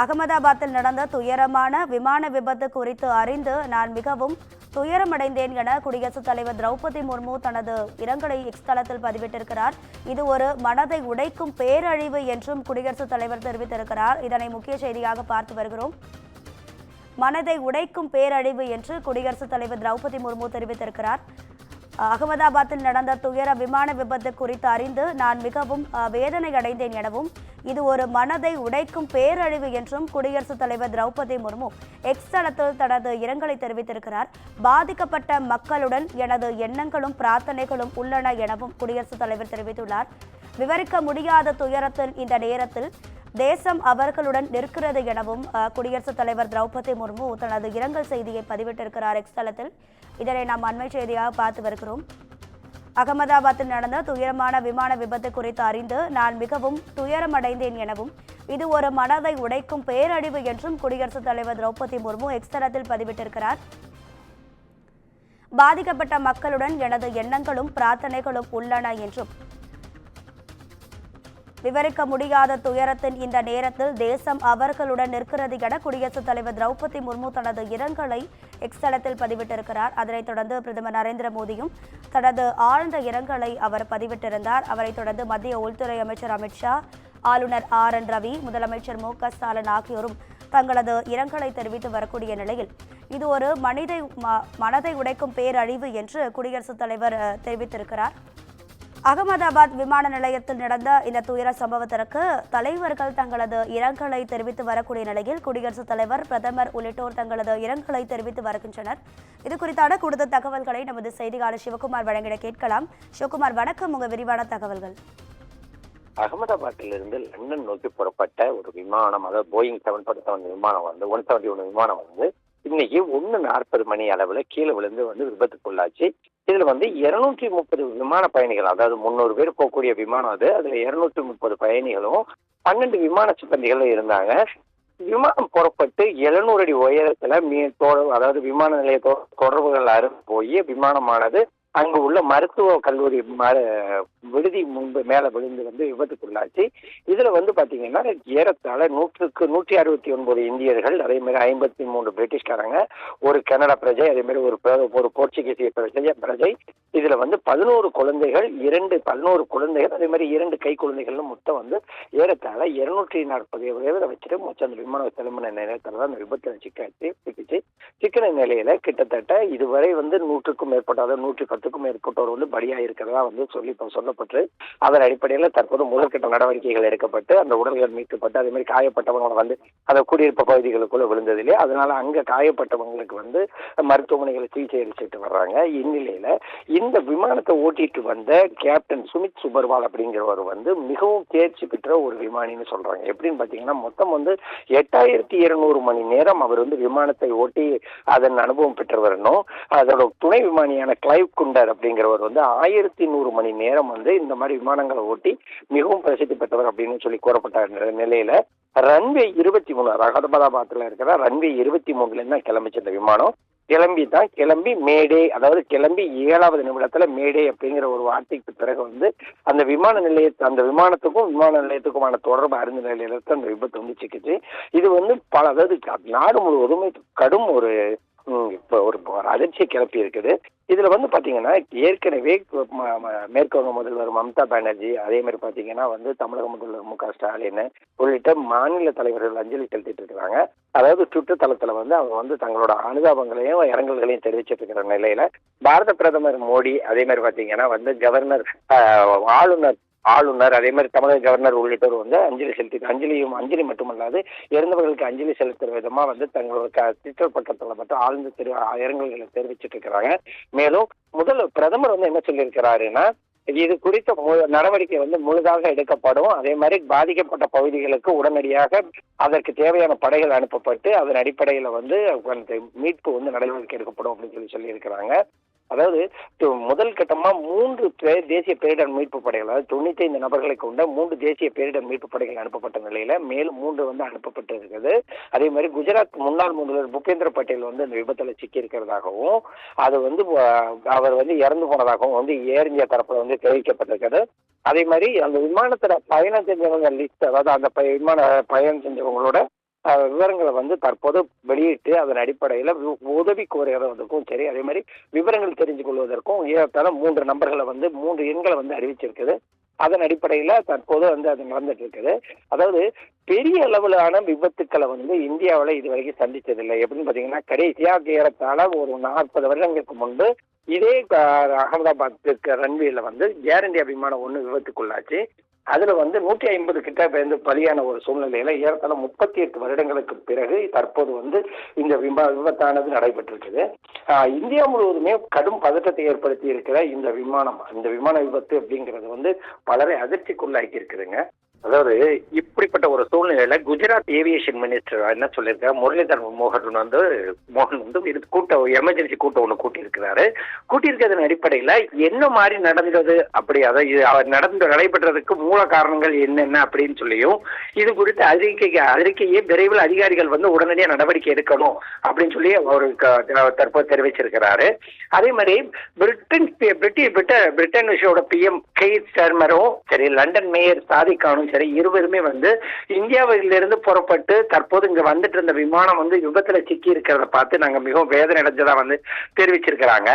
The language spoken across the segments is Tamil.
அகமதாபாத்தில் நடந்த துயரமான விமான விபத்து குறித்து அறிந்து நான் மிகவும் துயரமடைந்தேன் என குடியரசுத் தலைவர் திரௌபதி முர்மு தனது இரங்கலை எக்ஸ் தளத்தில் பதிவிட்டிருக்கிறார். இது ஒரு மனதை உடைக்கும் பேரழிவு என்றும் குடியரசுத் தலைவர் தெரிவித்திருக்கிறார். இதனை முக்கிய செய்தியாக பார்த்து வருகிறோம். மனதை உடைக்கும் பேரழிவு என்று குடியரசுத் தலைவர் திரௌபதி முர்மு தெரிவித்திருக்கிறார். அகமதாபாத்தில் நடந்த துயர விமான விபத்து குறித்து அறிந்து நான் மிகவும் வேதனை அடைந்தேன் எனவும் இது ஒரு மனதை உடைக்கும் பேரழிவு என்றும் குடியரசுத் தலைவர் திரௌபதி முர்மு எக்ஸ் தளத்தில் தனது இரங்கலை தெரிவித்திருக்கிறார். பாதிக்கப்பட்ட மக்களுடன் எனது எண்ணங்களும் பிரார்த்தனைகளும் உள்ளன எனவும் குடியரசுத் தலைவர் தெரிவித்துள்ளார். விவரிக்க முடியாத துயரத்தின் இந்த நேரத்தில் தேசம் அவர்களுடன் நிற்கிறது எனவும் குடியரசுத் தலைவர் திரௌபதி முர்மு தனது இரங்கல் செய்தியை பதிவிட்டிருக்கிறார் எக்ஸ் தளத்தில். இதனை நாம் அண்மை செய்தியாக பார்த்து வருகிறோம். அகமதாபாத்தில் நடந்த துயரமான விமான விபத்து குறித்து அறிந்து நான் மிகவும் துயரமடைந்தேன் எனவும் இது ஒரு மனதை உடைக்கும் பேரழிவு என்றும் குடியரசுத் தலைவர் திரௌபதி முர்மு எக்ஸ் தளத்தில் பதிவிட்டிருக்கிறார். பாதிக்கப்பட்ட மக்களுடன் எனது எண்ணங்களும் பிரார்த்தனைகளும் உள்ளன என்றும் விவரிக்க முடியாத துயரத்தின் இந்த நேரத்தில் தேசம் அவர்களுடன் நிற்கிறது என குடியரசுத் தலைவர் திரௌபதி முர்மு தனது இரங்கலை எக்ஸ் தளத்தில் பதிவிட்டிருக்கிறார். அதனைத் தொடர்ந்து பிரதமர் நரேந்திர மோடியும் தனது ஆழ்ந்த இரங்கலை அவர் பதிவிட்டிருந்தார். அவரைத் தொடர்ந்து மத்திய உள்துறை அமைச்சர் அமித்ஷா, ஆளுநர் RN ரவி, முதலமைச்சர் MK ஸ்டாலின் ஆகியோரும் தங்களது இரங்கலை தெரிவித்து வரக்கூடிய நிலையில் இது ஒரு மனதை உடைக்கும் பேரழிவு என்று குடியரசுத் தலைவர் தெரிவித்திருக்கிறார். அகமதாபாத் விமான நிலையத்தில் நடந்த இந்த துயர சம்பவத்திற்கு தலைவர்கள் தங்களது இரங்கலை தெரிவித்து வரக்கூடிய நிலையில் குடியரசுத் தலைவர், பிரதமர் உள்ளிட்டோர் தங்களது இரங்கலை தெரிவித்து வருகின்றனர். இது குறித்தான கூடுதல் தகவல்களை நமது செய்தியாளர் சிவகுமார் வழங்கிட கேட்கலாம். சிவகுமார், வணக்கம். உங்க விரிவான தகவல்கள். அகமதாபாத்திலிருந்து லண்டன் நோக்கி புறப்பட்ட ஒரு விமானம், அதாவது போயிங் 747 விமானம் 171 விமானம் இன்னைக்கு 1:40 மணி அளவுல கீழே விழுந்து விபத்துக்குள்ளாச்சு. இதுல 230 விமான பயணிகள், அதாவது 300 பேர் போகக்கூடிய விமானம் அதுல 230 பயணிகளும் 12 விமான சிப்பந்திகளும் இருந்தாங்க. விமானம் புறப்பட்டு 700 அடி உயரத்துல அதாவது விமான நிலைய தொடர்புகள் அறுந்து போய் விமானமானது அங்கு உள்ள மருத்துவ கல்லூரி விடுதி முன்பு மேல விழுந்து விபத்துக்குள்ளாச்சு. இதுல பாத்தீங்கன்னா ஏறத்தாழ 169 இந்தியர்கள், அதே மாதிரி 53 பிரிட்டிஷ்காரங்க, ஒரு கனடா பிரஜை, அதே மாதிரி ஒரு போர்ச்சுகீசிய பிரஜை, இதுல 11 குழந்தைகள், 11 குழந்தைகள், அதே மாதிரி 2 கை குழந்தைகள், மொத்தம் ஏறத்தாழ 240 பேரை வச்சுட்டு மொத்தம் அந்த விமான கிளம்பின நேரத்துல தான் அந்த விபத்துல சிக்கிச்சு. சிக்கின நிலையில கிட்டத்தட்ட இதுவரை 100க்கும் மேற்பட்ட, அதாவது 110க்கும் மேற்பட்டோர் பலியா இருக்கிறதா சொல்லப்பட்டு அதன் அடிப்படையில் தற்போது முதற்கட்ட நடவடிக்கைகள் எடுக்கப்பட்டு அந்த உடல்கள் மீட்கப்பட்டு அதே மாதிரி காயப்பட்டவங்க அந்த குடியிருப்பு பகுதிகளுக்குள்ள விழுந்ததிலே, அதனால அங்க காயப்பட்டவங்களுக்கு மருத்துவமனைகளை சிகிச்சை அளிச்சுட்டு வர்றாங்க. இந்நிலையில இந்த விமானத்தை ஓட்டிட்டு வந்த கேப்டன் சுமித் சுபர்வால் அப்படிங்கிறவர் மிகவும் தேர்ச்சி பெற்ற ஒரு விமானின்னு சொல்றாங்க. எப்படின்னு பாத்தீங்கன்னா மொத்தம் 8200 மணி நேரம் அவர் விமானத்தை ஓட்டி அதன் அனுபவம் பெற்றவரனும், அதோட துணை விமானியான கிளைவ் குண்டர் அப்படிங்கிறவர் 1100 மணி நேரம் இந்த மாதிரி விமானங்களை ஓட்டி மிகவும் பிரசித்தி பெற்றவர் அப்படின்னு சொல்லி கூறப்பட்ட நிலையில ரன்வே 23, அகமதாபாத்ல இருக்கிற ரன்வே 23ல தான் கிளம்பிச்சு இந்த விமானம். கிளம்பி மேடே, அதாவது கிளம்பி 7வது நிமிடத்துல மேடே அப்படிங்கிற ஒரு வார்த்தைக்கு பிறகு அந்த விமானத்துக்கும் விமான நிலையத்துக்குமான தொடர்பு அறிந்த நிலையில அந்த விபத்து சிக்கிச்சு. இது அதாவது நாடு முழுவதும் கடும் ஒரு அதிர்ச்சியை கிளப்பி இருக்குது. இதுல பாத்தீங்கன்னா ஏற்கனவே மேற்குவங்க முதல்வர் மம்தா பானர்ஜி, அதே மாதிரி பாத்தீங்கன்னா தமிழக முதல்வர் MK ஸ்டாலின் உள்ளிட்ட மாநில தலைவர்கள் அஞ்சலி செலுத்திட்டு இருக்கிறாங்க. அதாவது ட்விட்டர் தளத்துல அவங்க தங்களோட அனுதாபங்களையும் இரங்கல்களையும் தெரிவிச்சிட்டு இருக்கிற நிலையில பாரத பிரதமர் மோடி, அதே மாதிரி பாத்தீங்கன்னா கவர்னர், ஆளுநர், அதே மாதிரி தமிழக கவர்னர் உள்ளிட்டோர் அஞ்சலி மட்டுமல்லாது இறந்தவர்களுக்கு அஞ்சலி செலுத்துற விதமா தங்களோட ட்விட்டர் பக்கத்துல மட்டும் ஆழ்ந்த இரங்கல்களை தெரிவிச்சிட்டு இருக்கிறாங்க. மேலும் பிரதமர் என்ன சொல்லியிருக்கிறாருன்னா, இது குறித்த நடவடிக்கை முழுதாக எடுக்கப்படும், அதே மாதிரி பாதிக்கப்பட்ட பகுதிகளுக்கு உடனடியாக அதற்கு தேவையான படைகள் அனுப்பப்பட்டு அதன் அடிப்படையில மீட்பு நடவடிக்கை எடுக்கப்படும் அப்படின்னு சொல்லியிருக்கிறாங்க. அதாவது முதல் கட்டமா 3 தேசிய பேரிடர் மீட்பு படைகள், அதாவது 95 நபர்களை கொண்ட 3 தேசிய பேரிடர் மீட்பு படைகள் அனுப்பப்பட்ட நிலையில மேலும் 3 அனுப்பப்பட்டு இருக்குது. அதே மாதிரி குஜராத் முன்னாள் முதல்வர் பூபேந்திர பட்டேல் இந்த விபத்துல சிக்கி இருக்கிறதாகவும் அது அவர் இறந்து போனதாகவும் ஏர் இந்தியா தரப்புல தெரிவிக்கப்பட்டிருக்கிறது. அதே மாதிரி அந்த விமானத்துல பயணம் செஞ்சவங்க லிஸ்ட், அதாவது அந்த விமான பயணம் செஞ்சவங்களோட விவரங்களை வந்து தற்போது வெளியிட்டு அதன் அடிப்படையில் உதவி கோருவதற்கும் சரி, அதே மாதிரி விவரங்கள் தெரிஞ்சு கொள்வதற்கும் ஏறத்தாழ 3 நம்பர்களை வந்து 3 எண்களை வந்து அறிவிச்சிருக்குது. அதன் அடிப்படையில தற்போது வந்து அது நடந்துட்டு இருக்குது. அதாவது பெரிய அளவிலான விபத்துக்களை வந்து இந்தியாவில் இதுவரைக்கும் சந்திச்சதில்லை. எப்படின்னு பாத்தீங்கன்னா, கடைசியா ஏறத்தாழ ஒரு 40 வருடங்களுக்கு முன்பு இதே அகமதாபாத் ரன்வேல வந்து ஏர் இந்தியா விமானம் ஒண்ணு விபத்துக்குள்ளாச்சு. அதுல வந்து 150 கிட்ட வந்து பலியான ஒரு சூழ்நிலையில ஏறத்தாழ 38 வருடங்களுக்கு பிறகு தற்போது வந்து இந்த விபத்தானது நடைபெற்றிருக்குது. இந்தியா முழுவதுமே கடும் பதட்டத்தை ஏற்படுத்தி இருக்கிற இந்த விமான விபத்து அப்படிங்கிறது வந்து பலரை அதிர்ச்சிக்குள்ளாக்கி இருக்குதுங்க. அதாவது இப்படிப்பட்ட ஒரு சூழ்நிலையில குஜராத் ஏவியேஷன் மினிஸ்டர் என்ன சொல்லியிருக்காரு, முரளிதர் மோகன் வந்து இது எமர்ஜென்சி கூட்டம் ஒன்று கூட்டியிருக்கிறாரு. கூட்டியிருக்கிறதன் அடிப்படையில என்ன மாதிரி நடந்தது, அப்படி அதாவது நடைபெற்றதுக்கு மூல காரணங்கள் என்னென்ன அப்படின்னு சொல்லியும் இது குறித்து அறிக்கையை விரைவில் அதிகாரிகள் வந்து உடனடியாக நடவடிக்கை எடுக்கணும் அப்படின்னு சொல்லி அவருக்கு தற்போது தெரிவிச்சிருக்கிறாரு. அதே மாதிரி பிரிட்டன் விஷயோட பிஎம் கெய்ர் ஸ்டார்மரும் சரி, லண்டன் மேயர் சாதிக் கானும் சரி, இருவருமே வந்து இந்தியாவிலிருந்து புறப்பட்டு தற்போது இங்க வந்துட்டு இருந்த விமானம் வந்து விபத்துல சிக்கி இருக்கிறத பார்த்து நாங்க மிகவும் வேதனை அடைஞ்சதா வந்து தெரிவிச்சிருக்கிறாங்க.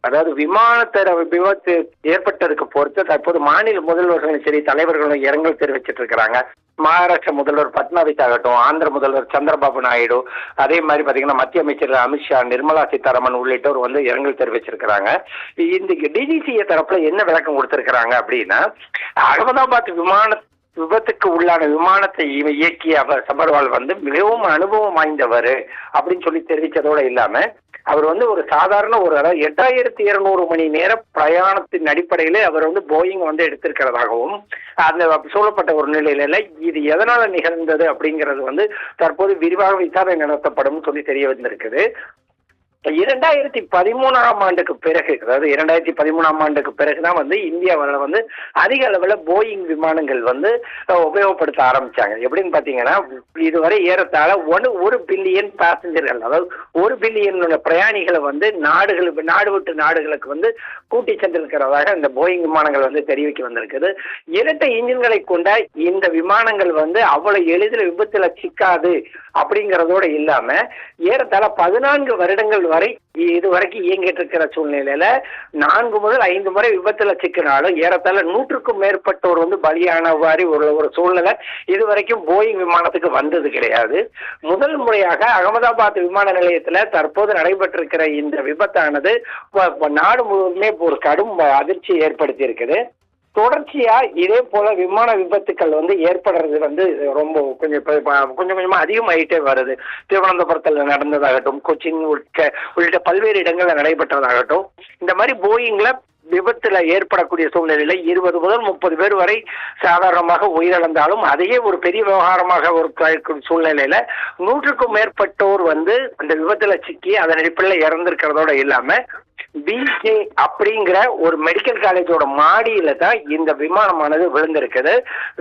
அதாவது விமானத்தர விபத்து ஏற்பட்டதுக்கு பொறுத்து தற்போது மாநில முதல்வர்களும் சரி, தலைவர்களும் இரங்கல் தெரிவிச்சிட்டு இருக்கிறாங்க. மகாராஷ்டிர முதல்வர் பட்னாவிஸ் ஆகட்டும், ஆந்திர முதல்வர் சந்திரபாபு நாயுடு, அதே மாதிரி பாத்தீங்கன்னா மத்திய அமைச்சர் அமித்ஷா, நிர்மலா சீதாராமன் உள்ளிட்டோர் வந்து இரங்கல் தெரிவிச்சிருக்கிறாங்க. இந்த டிஜிசிஏ தரப்புல என்ன விளக்கம் கொடுத்திருக்கிறாங்க அப்படின்னா, அகமதாபாத் விபத்துக்கு உள்ளான விமானத்தை இயக்கிய சபர்வால் வந்து மிகவும் அனுபவம் வாய்ந்தவர் அப்படின்னு சொல்லி தெரிவிச்சதோட இல்லாம அவர் வந்து ஒரு சாதாரண அதாவது 8200 மணி நேர பிரயாணத்தின் அடிப்படையில அவர் வந்து போயிங் வந்து எடுத்திருக்கிறதாகவும் அந்த சொல்லப்பட்ட ஒரு நிலையில இது எதனால நிகழ்ந்தது அப்படிங்கிறது வந்து தற்போது விரிவாக விசாரணை நடத்தப்படும் சொல்லி தெரிய வந்திருக்குது. 2013ஆம் ஆண்டுக்கு பிறகு, அதாவது 2013ஆம் ஆண்டுக்கு பிறகுதான் வந்து இந்தியாவில் வந்து அதிக அளவில் போயிங் விமானங்கள் வந்து உபயோகப்படுத்த ஆரம்பிச்சாங்க. எப்படின்னு பாத்தீங்கன்னா, இதுவரை ஏறத்தாழ 1 பில்லியன் பேசஞ்சர்கள், அதாவது 1 பில்லியன் பிரயாணிகளை வந்து நாடு விட்டு நாடுகளுக்கு வந்து கூட்டி சென்றிருக்கிறதாக இந்த போயிங் விமானங்கள் வந்து தெரிவிக்க வந்திருக்குது. 2 இன்ஜின்களை கொண்ட இந்த விமானங்கள் வந்து அவ்வளவு எளிதில் விபத்துல சிக்காது அப்படிங்கிறதோட இல்லாம ஏறத்தாழ 14 வருடங்கள் வரை இதுவரைக்கும் இயங்கிட்டு இருக்கிற சூழ்நிலையில 4 முதல் 5 முறை விபத்துல சிக்கினாலும் ஏறத்தாழ 100க்கும் மேற்பட்டோர் வந்து பலியான மாதிரி ஒரு சூழ்நிலை இதுவரைக்கும் போயிங் விமானத்துக்கு வந்தது கிடையாது. முதல் முறையாக அகமதாபாத் விமான நிலையத்துல தற்போது நடைபெற்றிருக்கிற இந்த விபத்தானது நாடு முழுவதுமே ஒரு கடும் அதிர்ச்சியை ஏற்படுத்தி இருக்குது. தொடர்ச்சியா இதே போல விமான விபத்துக்கள் வந்து ஏற்படுறது வந்து ரொம்ப கொஞ்சமா அதிகமாயிட்டே வருது. திருவனந்தபுரத்துல நடந்ததாகட்டும், கொச்சின் உள்ளிட்ட பல்வேறு இடங்கள்ல நடைபெற்றதாகட்டும், இந்த மாதிரி போயிங்ல விபத்துல ஏற்படக்கூடிய சூழ்நிலையில 20 முதல் 30 பேர் வரை சாதாரணமாக உயிரிழந்தாலும் அதையே ஒரு பெரிய விவகாரமாக ஒரு சூழ்நிலையில 100க்கும் மேற்பட்டோர் வந்து அந்த விபத்துல சிக்கி அதன் அடிப்படையில் இறந்திருக்கிறதோட இல்லாம பிஜே அப்படிங்கிற ஒரு மெடிக்கல் காலேஜோட மாடியில தான் இந்த விமானமானது விழுந்திருக்குது.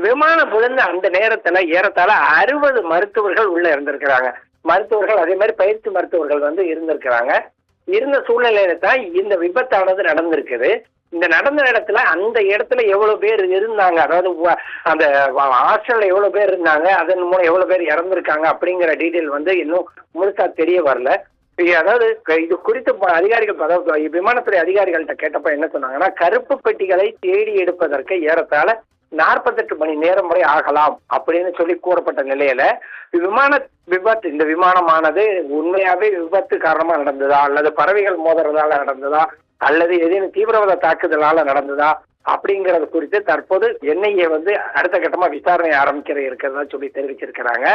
விமானம் விழுந்த அந்த நேரத்துல ஏறத்தாழ 60 மருத்துவர்கள் உள்ள இருந்திருக்கிறாங்க. மருத்துவர்கள் அதே மாதிரி பயிற்சி மருத்துவர்கள் வந்து இருந்திருக்கிறாங்க. இருந்த சூழ்நிலையில தான் இந்த விபத்தானது நடந்திருக்குது. இந்த நடந்த இடத்துல அந்த இடத்துல எவ்வளவு பேர் இருந்தாங்க, அதாவது அந்த ஹாஸ்டல்ல எவ்வளவு பேர் இருந்தாங்க, அதன் மூலம் எவ்வளவு பேர் இறந்திருக்காங்க அப்படிங்கிற டீட்டெயில் வந்து இன்னும் முழுசா தெரிய வரல. அதாவது இது குறித்து அதிகாரிகள், அதாவது விமானத்துறை அதிகாரிகள்கிட்ட கேட்டப்ப என்ன சொன்னாங்கன்னா, கருப்பு பெட்டிகளை தேடி எடுப்பதற்கு ஏறத்தாழ 48 மணி நேரம் வரை ஆகலாம் அப்படின்னு சொல்லி கூறப்பட்ட நிலையில இந்த விமானமானது உண்மையாவே விபத்து காரணமா நடந்ததா, அல்லது பறவைகள் மோதுறதால நடந்ததா, அல்லது ஏதேனும் தீவிரவாத தாக்குதலால நடந்ததா அப்படிங்கறது குறித்து தற்போது என்ஐஏ வந்து அடுத்த கட்டமா விசாரணை இருக்கிறதா சொல்லி தெரிவிச்சிருக்கிறாங்க.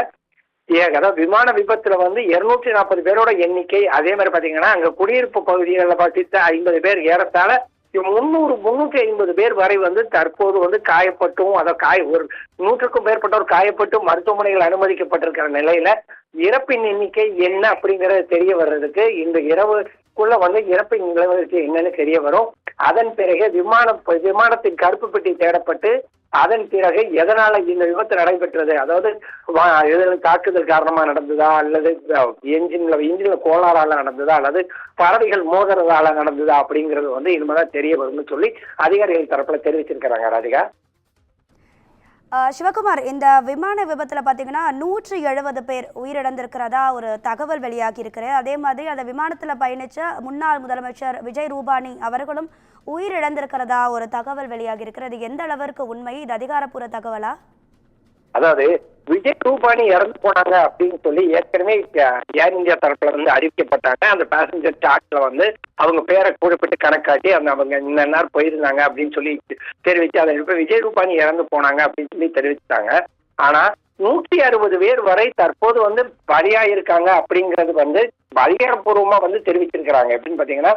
அதாவது விமான விபத்துல வந்து 240 பேரோட எண்ணிக்கை, அதே மாதிரி பாத்தீங்கன்னா அங்க குடியிருப்பு பகுதிகளில் பார்த்து 50 பேர், ஏறத்தாழ 350 பேர் வரை வந்து தற்போது வந்து காயப்பட்டும், ஒரு 100க்கும் மேற்பட்டோர் காயப்பட்டு மருத்துவமனைகள் அனுமதிக்கப்பட்டிருக்கிற நிலையில இறப்பின் எண்ணிக்கை என்ன அப்படிங்கறது தெரிய வர்றதுக்கு இந்த இரவுக்குள்ள வந்து இறப்பின் நிலவரத்து என்னன்னு தெரிய வரும். அதன் பிறகு விமானத்தின் கருப்பு பெட்டி தேடப்பட்டு அதன் பிறகு எதனால இந்த விபத்து நடைபெற்றது, அதாவது தாக்குதல் காரணமா நடந்ததா, அல்லது இன்ஜின்ல கோளாறால நடந்ததா, அல்லது பறவைகள் மோதுறதால நடந்ததா அப்படிங்கிறது வந்து இனிமேதான் தெரிய வரும்னு சொல்லி அதிகாரிகள் தரப்புல தெரிவிச்சிருக்கிறாங்க. ராதிகா, சிவகுமார், இந்த விமான விபத்தில் பார்த்தீங்கன்னா 170 பேர் உயிரிழந்திருக்கிறதா ஒரு தகவல் வெளியாகி இருக்கிறது. அதே மாதிரி அந்த விமானத்தில் பயணித்த முன்னாள் முதலமைச்சர் விஜய் ரூபானி அவர்களும் உயிரிழந்திருக்கிறதா ஒரு தகவல் வெளியாகி இருக்கிறது. எந்த அளவிற்கு உண்மை? இது அதிகாரப்பூர்வ தகவலா? அதாவது விஜய் ரூபானி இறந்து போனாங்க அப்படின்னு சொல்லி ஏற்கனவே ஏர் இந்தியா தரப்புல வந்து அறிவிக்கப்பட்டாங்க. அந்த பேசஞ்சர் சார்ட்ல வந்து அவங்க பேரை குறிப்பிட்டு கணக்காட்டி அவங்க இந்த நேரம் போயிருந்தாங்க அப்படின்னு சொல்லி தெரிவிச்சு அதை விஜய் ரூபானி இறந்து போனாங்க அப்படின்னு சொல்லி தெரிவிச்சாங்க. ஆனா 160 பேர் வரை தற்போது வந்து பலியாயிருக்காங்க அப்படிங்கிறது வந்து அதிகாரப்பூர்வமா வந்து தெரிவிச்சிருக்கிறாங்க. எப்படின்னு பாத்தீங்கன்னா,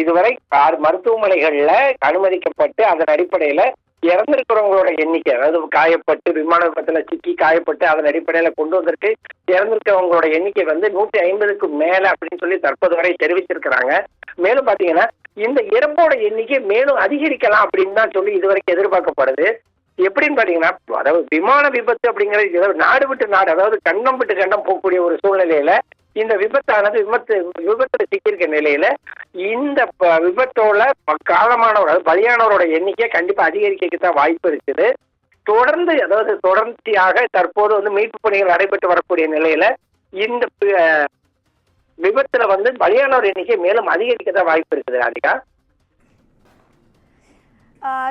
இதுவரை 6 மருத்துவமனைகள்ல அனுமதிக்கப்பட்டு அதன் அடிப்படையில இறந்திருக்கிறவங்களோட எண்ணிக்கை, அதாவது காயப்பட்டு விமான விபத்துல சிக்கி காயப்பட்டு அதன் அடிப்படையில கொண்டு வந்திருக்கு இறந்திருக்கிறவங்களோட எண்ணிக்கை வந்து 150க்கு மேல அப்படின்னு சொல்லி தற்போது வரை தெரிவிச்சிருக்கிறாங்க. மேலும் பாத்தீங்கன்னா இந்த இறப்போட எண்ணிக்கை மேலும் அதிகரிக்கலாம் அப்படின்னு தான் சொல்லி இதுவரைக்கும் எதிர்பார்க்கப்படுது. எப்படின்னு பாத்தீங்கன்னா, அதாவது விமான விபத்து அப்படிங்கிறது நாடு விட்டு நாடு, அதாவது கண்டம் விட்டு கண்டம் போகக்கூடிய ஒரு சூழ்நிலையில இந்த விபத்தானது விபத்துல சிக்கியிருக்க நிலையில இந்த விபத்தோட காலமானவர், அதாவது பலியானவரோட எண்ணிக்கை கண்டிப்பா அதிகரிக்க தான் வாய்ப்பு இருக்குது. தொடர்ந்து, அதாவது தொடர்ச்சியாக தற்போது வந்து மீட்பு பணிகள் நடைபெற்று வரக்கூடிய நிலையில இந்த விபத்துல வந்து பலியானவர் எண்ணிக்கை மேலும் அதிகரிக்க தான் வாய்ப்பு இருக்குது. ராதிகா,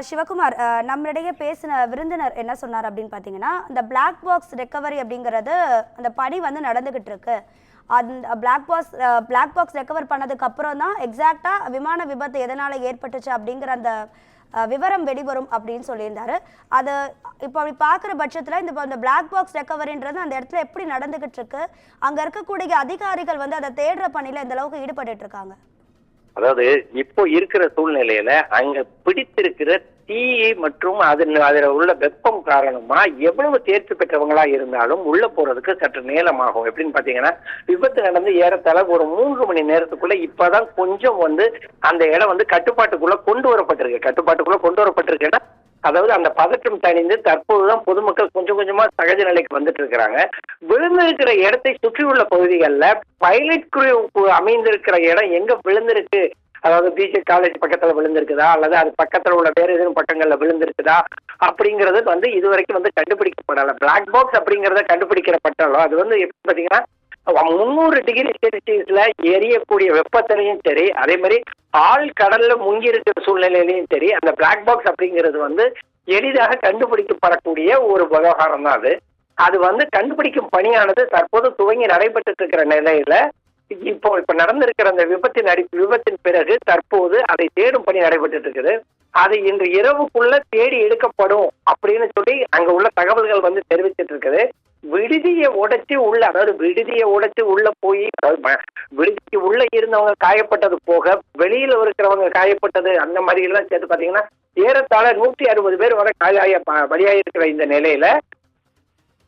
சிவகுமார், நம்மளிடையே பேசின விருந்தினர் என்ன சொன்னார் அப்படின்னு பார்த்தீங்கன்னா, இந்த பிளாக் பாக்ஸ் ரெக்கவரி அப்படிங்கிறது அந்த பணி வந்து நடந்துகிட்டு இருக்கு. அந்த பிளாக் பாக்ஸ் ரெக்கவர் பண்ணதுக்கு அப்புறம் தான் எக்ஸாக்டா விமான விபத்து எதனால ஏற்பட்டுச்சு அப்படிங்கிற அந்த விவரம் வெளிவரும் அப்படின்னு சொல்லியிருந்தாரு. அது இப்போ அப்படி பார்க்குற பட்சத்தில் இந்த பிளாக் பாக்ஸ் ரெக்கவரின்றது அந்த இடத்துல எப்படி நடந்துகிட்டு இருக்கு, அங்கே இருக்கக்கூடிய அதிகாரிகள் வந்து அதை தேடுற பணியில் எந்த அளவுக்கு ஈடுபட்டு இருக்காங்க? அதாவது இப்போ இருக்கிற சூழ்நிலையில அங்க பிடித்திருக்கிற தீ மற்றும் அதுல உள்ள வெப்பம் காரணமா எவ்வளவு தேர்ச்சி பெற்றவங்களா இருந்தாலும் உள்ள போறதுக்கு சற்று நேரமாகும். எப்படின்னு பாத்தீங்கன்னா, விபத்து நடந்து ஏறத்தாழ ஒரு 3 மணி நேரத்துக்குள்ள இப்பதான் கொஞ்சம் வந்து அந்த இடம் வந்து கட்டுப்பாட்டுக்குள்ள கொண்டு வரப்பட்டிருக்குன்னா, அதாவது அந்த பதற்றம் தணிந்து தற்போதுதான் பொதுமக்கள் கொஞ்சம் கொஞ்சமா சகஜ நிலைக்கு வந்துட்டு இருக்கிறாங்க. விழுந்திருக்கிற இடத்தை சுற்றியுள்ள பகுதிகளில் பைலட் குரூ அமைந்திருக்கிற இடம் எங்க விழுந்திருக்கு, அதாவது பிஜே காலேஜ் பக்கத்துல விழுந்திருக்குதா அல்லது அது பக்கத்துல உள்ள வேற எதுவும் பக்கங்கள்ல விழுந்திருக்குதா அப்படிங்கிறது வந்து இதுவரைக்கும் வந்து கண்டுபிடிக்கப்படல. பிளாக் பாக்ஸ் அப்படிங்கறத கண்டுபிடிக்கப்பட்டாலும் அது வந்து எப்படி பாத்தீங்கன்னா 300 டிகிரி செல்சியஸ்ல எரியக்கூடிய வெப்பத்திலையும் சரி, அதே மாதிரி ஆள் கடல்ல முங்கி இருக்கிற சூழ்நிலையிலையும் சரி, அந்த பிளாக் பாக்ஸ் அப்படிங்கிறது வந்து எளிதாக கண்டுபிடிக்கப்படக்கூடிய ஒரு விவகாரம் தான் அது. அது வந்து கண்டுபிடிக்கும் பணியானது தற்போது துவங்கி நடைபெற்று இருக்கிற நிலையில இப்ப நடந்திருக்கிற அந்த விபத்தின் பிறகு தற்போது அதை தேடும் பணி நடைபெற்று இருக்குது. அது இன்று இரவுக்குள்ள தேடி எடுக்கப்படும் அப்படின்னு சொல்லி அங்க உள்ள தகவல்கள் வந்து தெரிவிச்சிட்டு இருக்குது. விடுதியை உடைச்சு உள்ள, அதாவது விடுதியை உடைச்சு உள்ள போய், அதாவது விடுதிக்கு உள்ள இருந்தவங்க காயப்பட்டது போக வெளியில இருக்கிறவங்க காயப்பட்டது அந்த மாதிரி எல்லாம் சேர்த்து பாத்தீங்கன்னா ஏறத்தாழ 160 பேர் வரை பலியாயிருக்கிற இந்த நிலையில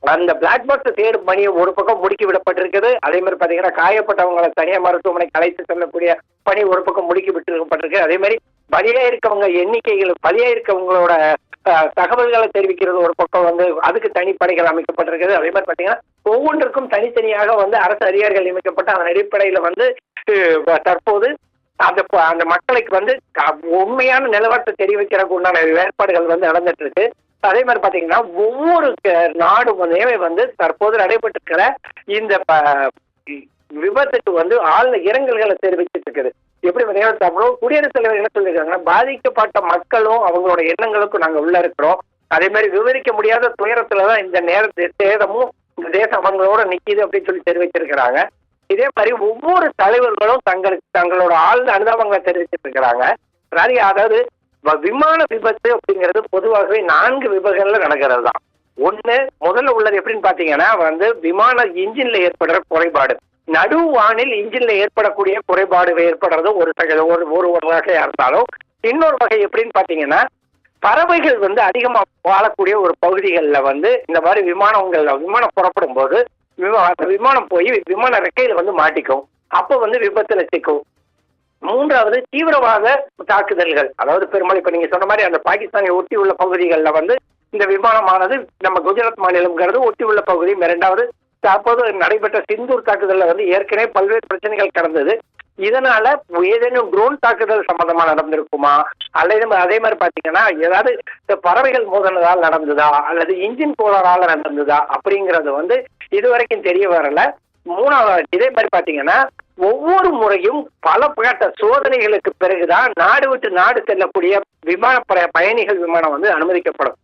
அந்த பிளாக் பாக்ஸ் தேடும் பணியை ஒரு பக்கம் முடுக்கி விடப்பட்டிருக்குது. அதே மாதிரி பாத்தீங்கன்னா காயப்பட்டவங்களை தனியார் மருத்துவமனைக்கு அழைத்து செல்லக்கூடிய பணி ஒரு பக்கம் முடுக்கி விட்டுப்பட்டிருக்கு. அதே மாதிரி பலியாயிருக்கவங்களோட தகவல்களை தெரிவிக்கிறது ஒரு பக்கம் வந்து அதுக்கு தனிப்படைகள் அமைக்கப்பட்டிருக்குது. அதே மாதிரி பாத்தீங்கன்னா ஒவ்வொன்றுக்கும் தனித்தனியாக வந்து அரசு அதிகாரிகள் நியமிக்கப்பட்டு அதன் அடிப்படையில வந்து தற்போது அந்த மக்களுக்கு வந்து உண்மையான நிலவரத்தை தெரிவிக்கிறதுக்கு உண்டான ஏற்பாடுகள் வந்து நடந்துட்டு இருக்கு. அதே மாதிரி பாத்தீங்கன்னா ஒவ்வொரு நாடும் வந்து தற்போது நடைபெற்றிருக்கிற இந்த விபத்துக்கு வந்து ஆழ்ந்த இரங்கல்களை தெரிவிச்சிட்டு இருக்குது. எப்படி பார்த்தீங்கன்னா குடியரசுத் தலைவர் என்ன சொல்லியிருக்காங்கன்னா, பாதிக்கப்பட்ட மக்களும் அவங்களோட எண்ணங்களுக்கும் நாங்க உள்ள இருக்கிறோம். அதே மாதிரி விவரிக்க முடியாத துயரத்துலதான் இந்த சேதமும் இந்த தேசம் அவங்களோட நிக்குது அப்படின்னு சொல்லி தெரிவிச்சிருக்கிறாங்க. இதே மாதிரி ஒவ்வொரு தலைவர்களும் தங்களோட ஆழ்ந்த அனுதாபங்களை தெரிவிச்சிட்டு இருக்கிறாங்க. அதாவது விமான விபத்து அப்படிங்கிறது பொதுவாகவே 4 விபத்துகள்ல நடக்கிறது தான். முதல்ல உள்ளது எப்படின்னு பாத்தீங்கன்னா வந்து விமான இன்ஜின்ல ஏற்படுற குறைபாடு, நடுவானில் இன்ஜின்ல ஏற்படக்கூடிய குறைபாடு ஏற்படுறது ஒரு வகையா இருந்தாலும், இன்னொரு வகை எப்படின்னு பாத்தீங்கன்னா பறவைகள் வந்து அதிகமா வாழக்கூடிய ஒரு பகுதிகளில் வந்து இந்த மாதிரி விமானம் புறப்படும் போது விமானம் போய் விமான ரெக்கையில வந்து மாட்டிக்கும், அப்ப வந்து விபத்துல சிக்கும். 3வது தீவிரவாத தாக்குதல்கள், அதாவது பெரும்பாலும் இப்ப நீங்க சொன்ன மாதிரி அந்த பாகிஸ்தானை ஒட்டி உள்ள பகுதிகளில் வந்து இந்த விமானமானது நம்ம குஜராத் மாநிலம்ங்கிறது ஒட்டி உள்ள பகுதி. 2வது தற்போது நடைபெற்ற சிந்தூர் தாக்குதல்ல வந்து ஏற்கனவே பல்வேறு பிரச்சனைகள் கடந்தது. இதனால ஏதேனும் ட்ரோன் தாக்குதல் சம்பந்தமா நடந்திருக்குமா, அல்லது அதே மாதிரி பாத்தீங்கன்னா ஏதாவது இந்த பறவைகள் மோதலால் நடந்ததா அல்லது இன்ஜின் கோளாறால நடந்ததா அப்படிங்கறது வந்து இதுவரைக்கும் தெரிய வரல. மூணாவது இதே மாதிரி பாத்தீங்கன்னா ஒவ்வொரு முறையும் பல கட்ட சோதனைகளுக்கு பிறகுதான் நாடு விட்டு நாடு செல்லக்கூடிய பயணிகள் விமானம் வந்து அனுமதிக்கப்படும்.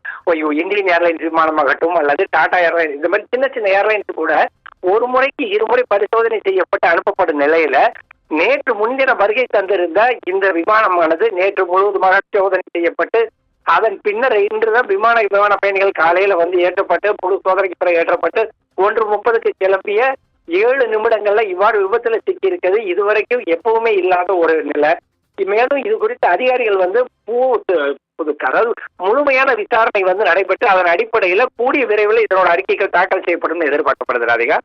இந்தியன் ஏர்லைன்ஸ் விமானமாகட்டும் அல்லது டாடா ஏர்லைன்ஸ் இந்த மாதிரி சின்ன சின்ன ஏர்லைன்ஸ் கூட ஒரு முறைக்கு இருமுறை பரிசோதனை செய்யப்பட்டு அனுப்பப்படும் நிலையில நேற்று முன்தினம் வருகை தந்திருந்த இந்த விமானமானது நேற்று முழுவதுமாக சோதனை செய்யப்பட்டு அதன் பின்னர் இன்றுதான் விமான பயணிகள் காலையில வந்து ஏற்றப்பட்டு முழு சோதனைக்கு பிறகு ஏற்றப்பட்டு 1:30 கிளம்பிய 7 நிமிடங்கள்ல இவ்வாறு விபத்துல சிக்கி இருக்கிறது இதுவரைக்கும் எப்பவுமே இல்லாத ஒரு நிலை. மேலும் இது குறித்து அதிகாரிகள் வந்து முழுமையான விசாரணை வந்து நடைபெற்று அதன் அடிப்படையில கூடிய விரைவில் இதனோட அறிக்கைகள் தாக்கல் செய்யப்படும் எதிர்பார்க்கப்படுது. ராதிகா.